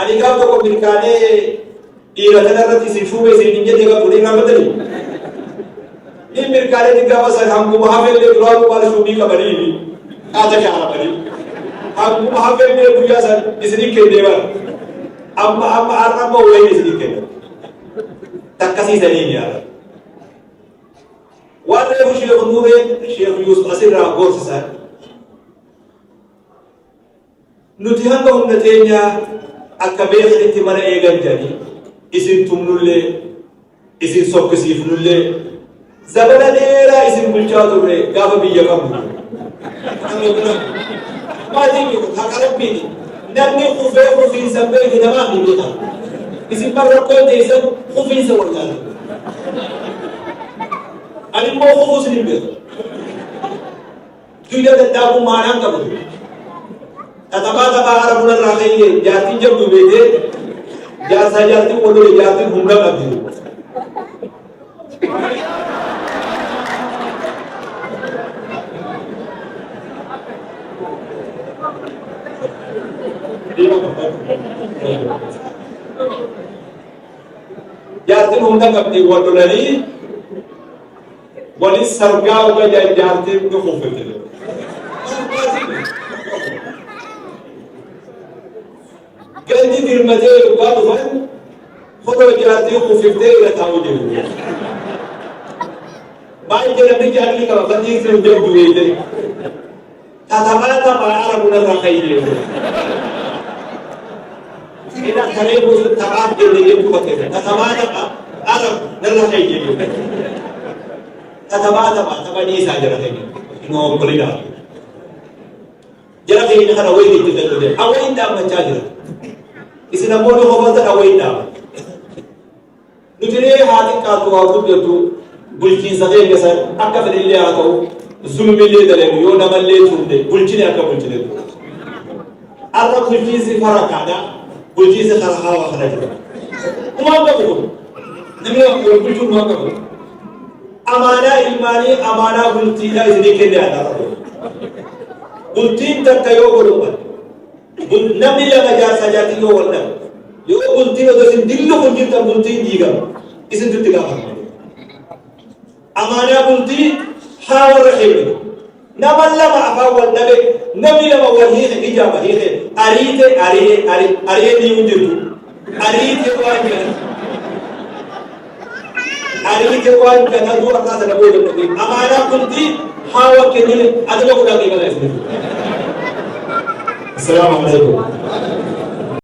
أنا قام تقول بركانة إيرا تنرد يسيفوا بيسين إنجا تيجا بودي نام بدري إيه بركانة تيجا بس هم مهافل لدراب ولا شو بيكا بدري هذا كلام بدري هم مهافل لدراب سر إسري كده أما أرنا ما هو إسري كده تكسي سنين يا وأنا في شيخ نور شيخ يوسف أسير راغور سر نتيهن كم نتيجة أكبر خدمة مرة إيجان جاني إسم تمنولة إسم سوق سيفنولة زبنا ديرا إسم بلجاتولة قاف بيجا كم ما تيجي هكذا بيجي نبني خوفين سبب هنا ما بيجي إسم مرة كل تيسن خوفين سوالنا أنا ما خوف سنين بيجي كيدا تدابو ما نام كبر تتبع عربنا الرخية جاتين جب دوبيته جالس جاتين ولو جاتين همرا قبضي جاتين همرا قبضي ولو لني ولي سرقاو كجا جاتين كخوفته قلبي بالمدير وقالوا فن خذوا جاتي وخففتي إلى تعودوا ما يجي نبي جاتي كما فني يصير جنب جويده تتمادى مع عربنا الرخيل إذا خليه وصل تقام جل يجيبوا كذا تتمادى عرب الرخيل تتمادى مع تبني ساجر الرخيل إنه قليلا جرى في نهار وين يتدلل أوين دام متاجر إذا نقول هو هذا أوين دام نتري هذه كاتو أو كتبتو بلكي سهل كسر أكفر اللي أكو زلم اللي دلهم يو نمل اللي تونده بلكي أكو بلكي أرى بلكي سفرا كذا بلكي سخرها وخرجه ما كبر نمي أقول بلكي ما كبر أمانة إيماني أمانة بلكي لا إذا كده هذا بلكي تكيو بروبا نمي لا مجال سجاتي يو ولا يو بلكي ودسين دلو بلكي تام بلكي ديجا إذن تتكلم أمانة بلكي حاول رحيم نمل ما أفعل نبي نبي لما وهيه إجابة هيه أريه نيوجدو أريه كوان كذا دو أكثر نقول النبي أمانة بلكي حاول كذي أدلو كذا كذا السلام عليكم